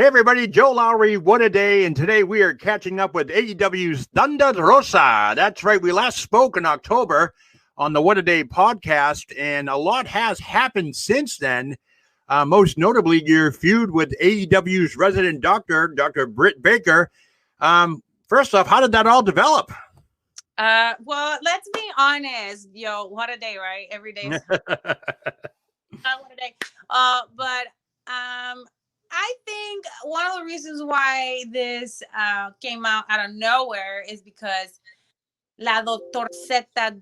Hey everybody, Joe Lowry, what a day, and today we are catching up with AEW's Thunder Rosa. That's right, we last spoke in October on the What a Day podcast, and a lot has happened since then. Most notably, your feud with AEW's resident doctor, Dr. Britt Baker. First off, how did that all develop? Well, let's be honest, what a day, right? Every day is what a day. I think one of the reasons why this came out of nowhere is because La Doctorceta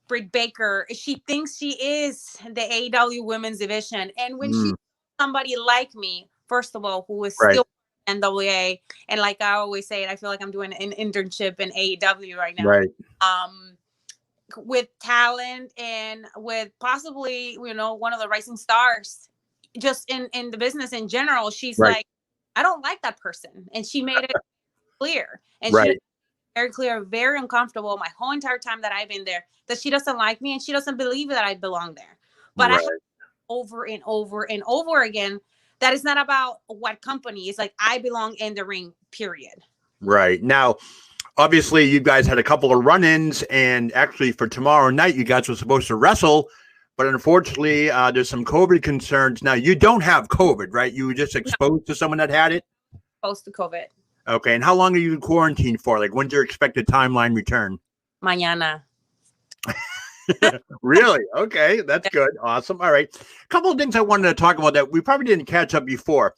Britt Baker, she thinks she is the AEW women's division. And when she somebody like me, first of all, who is still NWA, and like I always say, I feel like I'm doing an internship in AEW right now. Right. With talent and with possibly, one of the rising stars just in the business in general, she's like, I don't like that person. And she made it clear. And she made it very clear, very uncomfortable my whole entire time that I've been there, that she doesn't like me and she doesn't believe that I belong there. But I have over and over and over again, that is not about what company. It's like, I belong in the ring, period. Right. Now, obviously, you guys had a couple of run-ins, and actually for tomorrow night, you guys were supposed to wrestle. But unfortunately, there's some COVID concerns. Now, you don't have COVID, right? You were just exposed to someone that had it? Exposed to COVID. Okay. And how long are you quarantined for? Like, when's your expected timeline return? Mañana. Really? Okay. That's good. Awesome. All right. A couple of things I wanted to talk about that we probably didn't catch up before.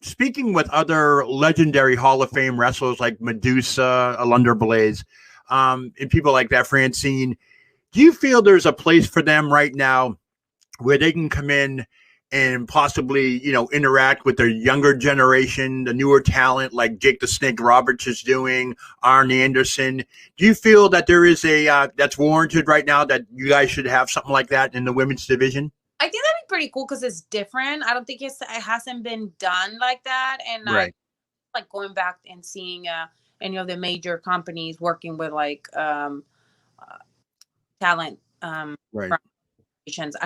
Speaking with other legendary Hall of Fame wrestlers like Madusa, Alundra Blaze, and people like that, Francine, do you feel there's a place for them right now where they can come in and possibly, interact with their younger generation, the newer talent like Jake the Snake Roberts is doing, Arn Anderson? Do you feel that there is that's warranted right now, that you guys should have something like that in the women's division? I think that'd be pretty cool because it's different. I don't think it hasn't been done like that. And like going back and seeing any of the major companies working with like talent I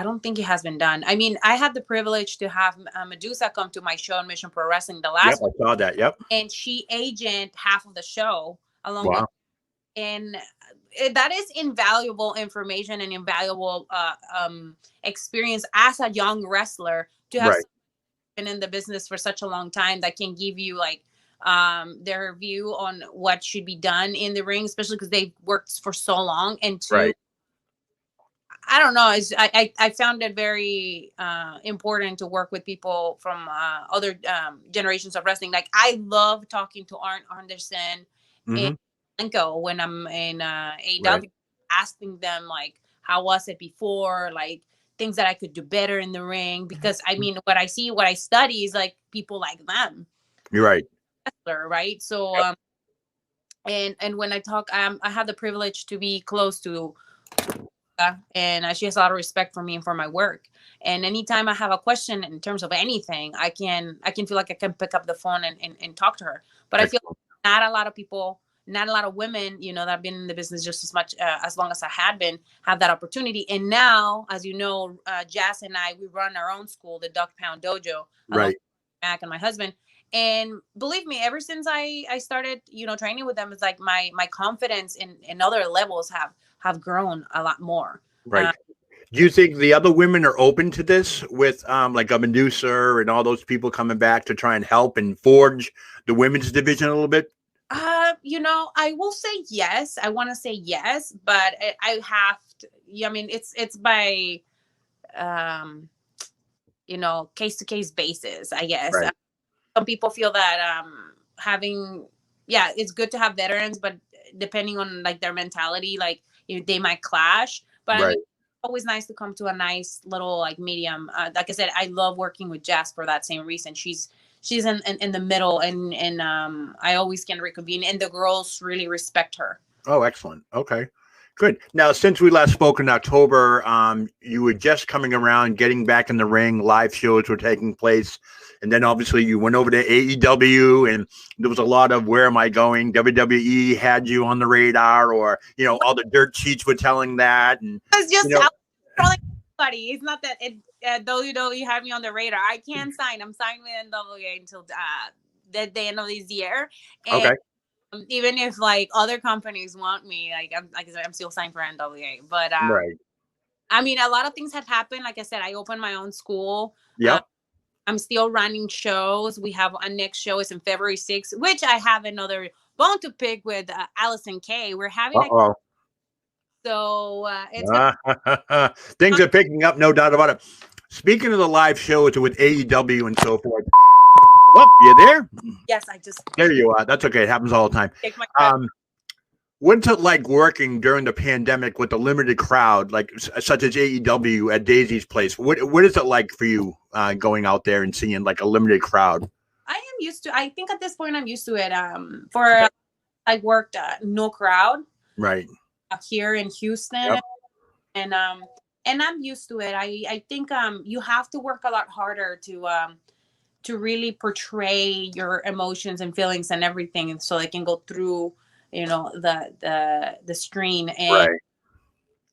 don't think it has been done. I mean, I had the privilege to have Madusa come to my show in Mission Pro Wrestling the last I saw that. Yep. And she agent half of the show along with, and that is invaluable information and invaluable experience as a young wrestler to have been in the business for such a long time that can give you like their view on what should be done in the ring, especially because they've worked for so long. And two, I don't know, I found it very important to work with people from other generations of wrestling. Like, I love talking to Arn Anderson and Lenko when I'm in AEW, asking them, like, how was it before? Like, things that I could do better in the ring. Because, I mean, what I see, what I study is, like, people like them. You're right. Right? So, and when I talk, I have the privilege to be close to and she has a lot of respect for me and for my work. And anytime I have a question in terms of anything, I can feel like I can pick up the phone and talk to her. But I feel like not a lot of people, not a lot of women, that have been in the business just as much as long as I had been, have that opportunity. And now, as you know, Jazz and I, we run our own school, the Duck Pound Dojo, along with Mac and my husband. And believe me, ever since I started, training with them, it's like my confidence in other levels have grown a lot more. Right. Do you think the other women are open to this with like a Madusa and all those people coming back to try and help and forge the women's division a little bit? I will say yes. I want to say yes, but I have to. I mean, it's by case to case basis, I guess. Right. Some people feel that it's good to have veterans, but depending on like their mentality, like they might clash. But I mean, it's always nice to come to a nice little like medium. Like I said, I love working with Jazz for that same reason. She's in the middle, and I always can reconvene, and the girls really respect her. Oh, excellent. Okay. Good. Now, since we last spoke in October, you were just coming around, getting back in the ring. Live shows were taking place. And then obviously you went over to AEW, and there was a lot of, where am I going? WWE had you on the radar, or, all the dirt sheets were telling that. And it's just telling everybody. It's not that WWE had me on the radar. I can't sign. I'm signing with NWA until the end of this year. And Okay. Even if like other companies want me, like I said, I'm still signed for NWA. But Right. I mean, a lot of things had happened. Like I said, I opened my own school. Yep. I'm still running shows. We have our next show is in February 6th, which I have another bone to pick with Allison K. We're having Uh-oh. so it's Things are picking up, no doubt about it. Speaking of the live shows with AEW and so forth. Whoop, you there? Yes, I just There you are. That's okay. It happens all the time. take my What's it like working during the pandemic with a limited crowd, like such as AEW at Daisy's Place? What is it like for you going out there and seeing like a limited crowd? I am used to. I think at this point I'm used to it. For I worked no crowd Right here in Houston, and I'm used to it. I think you have to work a lot harder to really portray your emotions and feelings and everything, so they can go through the screen. And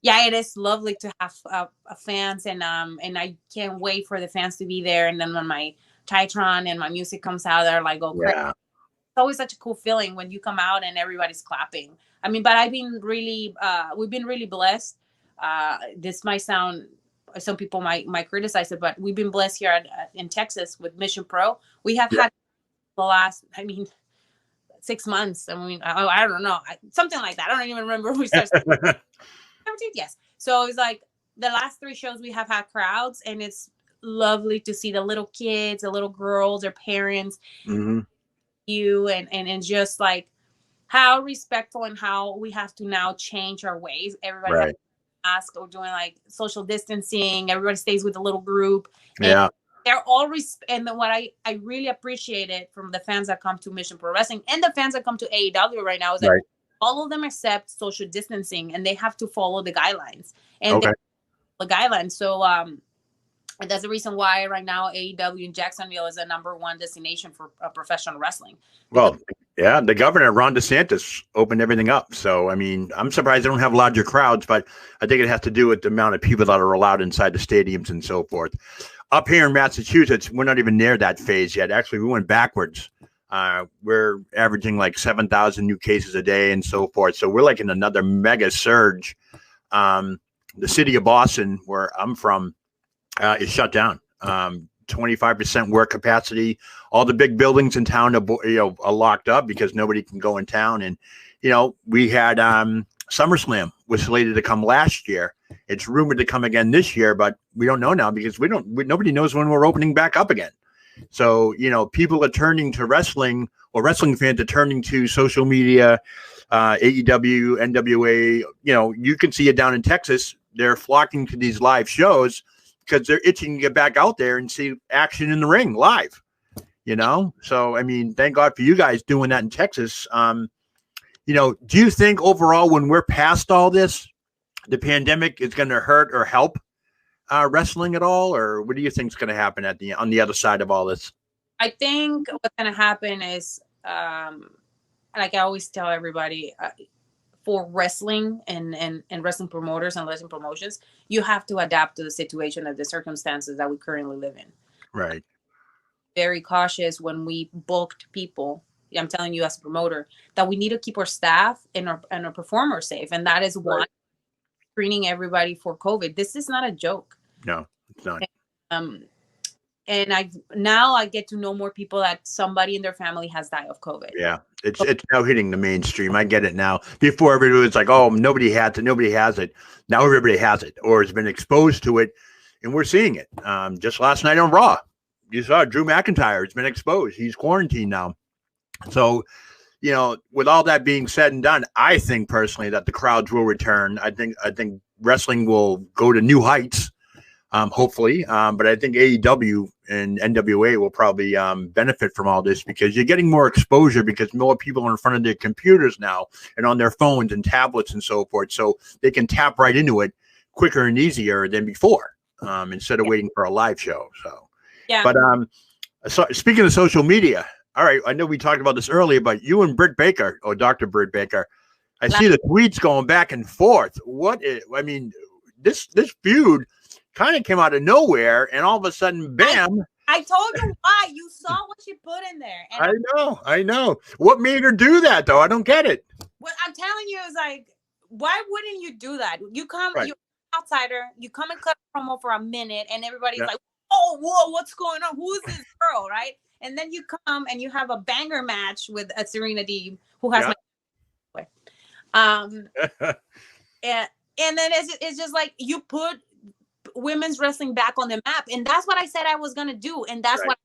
yeah, it is lovely to have fans, and I can't wait for the fans to be there. And then when my Titron and my music comes out, they're like, "Oh, crazy." It's always such a cool feeling when you come out and everybody's clapping. I mean, but I've been really, we've been really blessed. This might sound, some people might criticize it, but we've been blessed here in Texas with Mission Pro. We have had the last, 6 months. I mean, I don't know, something like that. I don't even remember who started. 17th, yes. So it's like the last 3 shows we have had crowds, and it's lovely to see the little kids, the little girls, their parents, you and just like how respectful and how we have to now change our ways. Everybody has to mask or doing like social distancing. Everybody stays with a little group. And they're all and what I really appreciate it from the fans that come to Mission Pro Wrestling and the fans that come to AEW right now is that all of them accept social distancing and they have to follow the guidelines and the guidelines. So that's the reason why right now AEW in Jacksonville is the #1 destination for professional wrestling. Well, yeah, the governor, Ron DeSantis, opened everything up. So, I mean, I'm surprised they don't have larger crowds, but I think it has to do with the amount of people that are allowed inside the stadiums and so forth. Up here in Massachusetts, we're not even near that phase yet. Actually, we went backwards. We're averaging like 7,000 new cases a day and so forth. So we're like in another mega surge. The city of Boston, where I'm from, is shut down. 25% work capacity. All the big buildings in town are locked up because nobody can go in town. And, we had SummerSlam was slated to come last year. It's rumored to come again this year, but we don't know now because nobody knows when we're opening back up again. So, people are turning to wrestling, or wrestling fans are turning to social media, AEW, NWA. You can see it down in Texas. They're flocking to these live shows because they're itching to get back out there and see action in the ring live, So, I mean, thank God for you guys doing that in Texas. Do you think overall when we're past all this, the pandemic is going to hurt or help wrestling at all? Or what do you think is going to happen on the other side of all this? I think what's going to happen is, like I always tell everybody, for wrestling and wrestling promoters and wrestling promotions, you have to adapt to the situation of the circumstances that we currently live in. Right. Very cautious when we booked people. I'm telling you as a promoter that we need to keep our staff and our performers safe. And that is why screening everybody for COVID. This is not a joke. No, it's not. And I get to know more people that somebody in their family has died of COVID. Yeah, it's now hitting the mainstream. I get it now. Before everybody was like, "Oh, nobody has it." Now everybody has it or has been exposed to it, and we're seeing it. Just last night on Raw, you saw Drew McIntyre has been exposed. He's quarantined now. So, with all that being said and done, I think personally that the crowds will return. I think wrestling will go to new heights. Hopefully. But I think AEW and NWA will probably benefit from all this because you're getting more exposure because more people are in front of their computers now and on their phones and tablets and so forth. So they can tap right into it quicker and easier than before instead of waiting for a live show. So, but so speaking of social media, all right, I know we talked about this earlier, but you and Britt Baker or Dr. Britt Baker, I see the tweets going back and forth. This feud kind of came out of nowhere, and all of a sudden, bam. I told you why. You saw what she put in there. And I know. What made her do that, though? I don't get it. What I'm telling you is like, why wouldn't you do that? You come, Right. you're an outsider, you come and cut a promo for a minute, and everybody's like, oh, whoa, what's going on? Who is this girl, right? And then you come and you have a banger match with a Serena Deeb, who has my and then it's just like you put women's wrestling back on the map, and that's what I said I was gonna do, and that's what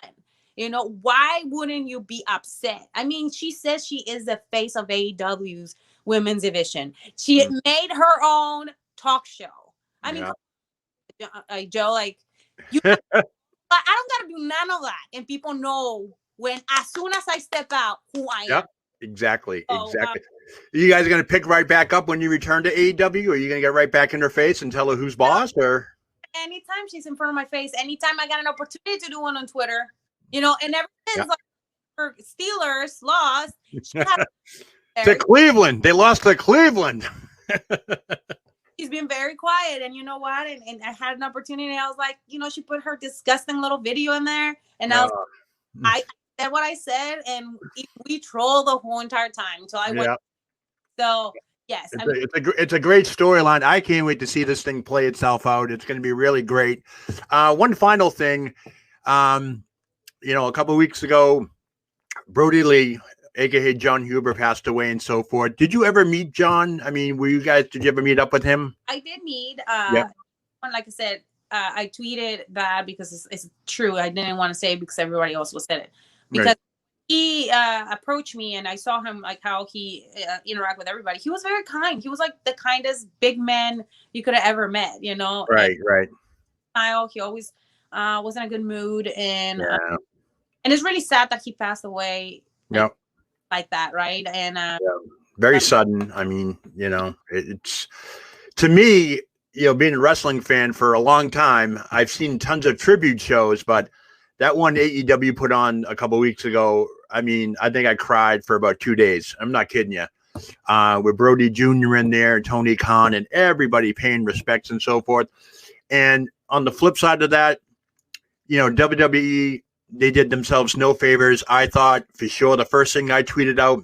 I'm doing. You know, why wouldn't you be upset? I mean, she says she is the face of AEW's women's division. She made her own talk show. I mean, Joe, like you, I don't gotta do none of that, and people know when as soon as I step out who I am. Exactly. You guys are going to pick right back up when you return to AEW, or are you going to get right back in her face and tell her who's boss? Or anytime she's in front of my face, anytime I got an opportunity to do one on Twitter, you know, and ever since like, her Steelers lost, to Cleveland, they lost to Cleveland. She's been very quiet, and you know what? And I had an opportunity. I was like, you know, she put her disgusting little video in there, and I said what I said, and we trolled the whole entire time until I went. So yes, it's a great storyline. I can't wait to see this thing play itself out. It's going to be really great. One final thing, you know, a couple of weeks ago, Brody Lee, aka John Huber, passed away and so forth. Did you ever meet John? I mean, did you ever meet up with him? I did meet. Like I said, I tweeted that because it's true. I didn't want to say it because everybody else was said it. Because he approached me, and I saw him, like how he interact with everybody. He was very kind. He was like the kindest big man you could have ever met, you know? Right. Smile. He always was in a good mood. And it's really sad that he passed away like that, right? And very sudden. I mean, you know, it's to me, you know, being a wrestling fan for a long time, I've seen tons of tribute shows, but that one AEW put on a couple of weeks ago, I mean, I think I cried for about 2 days. I'm not kidding you. With Brody Jr. in there, Tony Khan, and everybody paying respects and so forth. And on the flip side of that, you know, WWE, they did themselves no favors. I thought for sure the first thing I tweeted out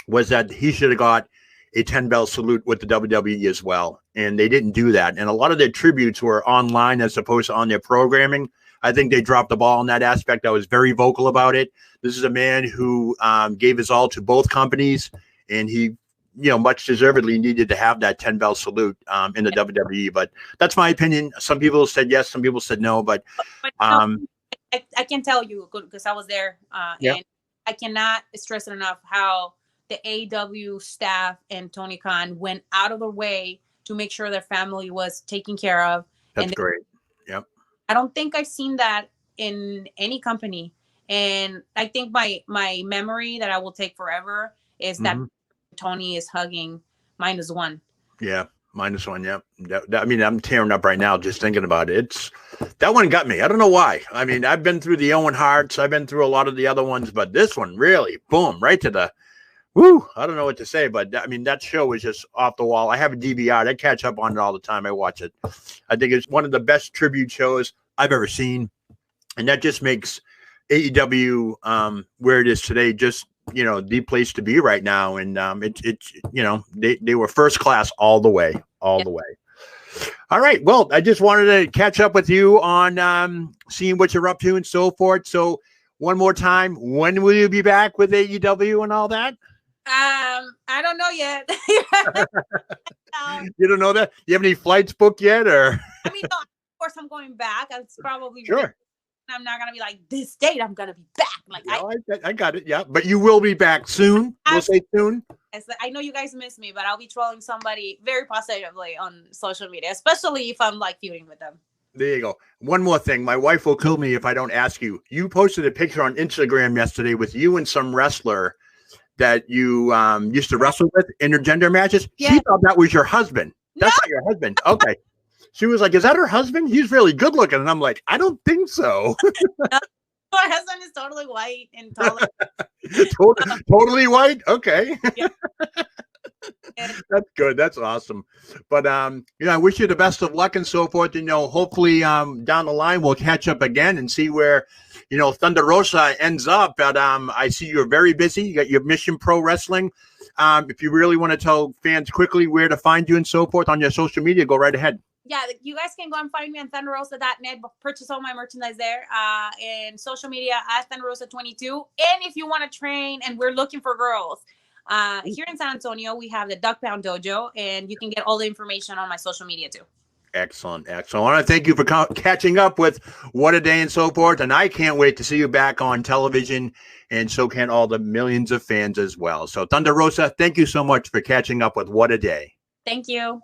was that he should have got a 10-bell salute with the WWE as well. And they didn't do that. And a lot of their tributes were online as opposed to on their programming. I think they dropped the ball in that aspect. I was very vocal about it. This is a man who gave his all to both companies, and he, you know, much deservedly needed to have that 10-bell salute in the WWE. But that's my opinion. Some people said yes, some people said no. But I can tell you, because I was there, and I cannot stress it enough how the AEW staff and Tony Khan went out of their way to make sure their family was taken care of. That's great. Yep. I don't think I've seen that in any company. And I think my memory that I will take forever is that Tony is hugging -1. Yeah, -1. Yep. I mean, I'm tearing up right now just thinking about it. That one got me. I don't know why. I mean, I've been through the Owen Harts. I've been through a lot of the other ones, but this one really, boom, right to the woo. I don't know what to say, but I mean, that show was just off the wall. I have a DVR. I catch up on it all the time. I watch it. I think it's one of the best tribute shows I've ever seen. And that just makes AEW where it is today just, you know, the place to be right now. And it's you know, they were first class all the way. All right. Well, I just wanted to catch up with you on seeing what you're up to and so forth. So one more time, when will you be back with AEW and all that? I don't know yet. You don't know that? You have any flights booked yet, or? I mean, no, of course I'm going back. It's probably sure. I'm not gonna be like this date. I'm gonna be back. Like no, I got it. Yeah, but you will be back soon. We'll say soon. I know you guys miss me, but I'll be trolling somebody very positively on social media, especially if I'm like feuding with them. There you go. One more thing. My wife will kill me if I don't ask you. You posted a picture on Instagram yesterday with you and some wrestler that you used to wrestle with intergender matches. Yeah. She thought that was your husband. That's not your husband. Okay. She was like, is that her husband? He's really good looking. And I'm like, I don't think so. My husband is totally white and totally white? Okay. Yeah. That's good. That's awesome. But I wish you the best of luck and so forth. Hopefully down the line we'll catch up again and see where, Thunder Rosa ends up. But I see you're very busy. You got your Mission Pro Wrestling. If you really want to tell fans quickly where to find you and so forth on your social media, go right ahead. Yeah, you guys can go and find me on thunderrosa.net, purchase all my merchandise there, and social media at thunderrosa22. And if you want to train, and we're looking for girls, here in San Antonio, we have the Duck Pound Dojo, and you can get all the information on my social media too. Excellent. I want to thank you for catching up with What a Day and so forth, and I can't wait to see you back on television, and so can all the millions of fans as well. So Thunder Rosa, thank you so much for catching up with What a Day. Thank you.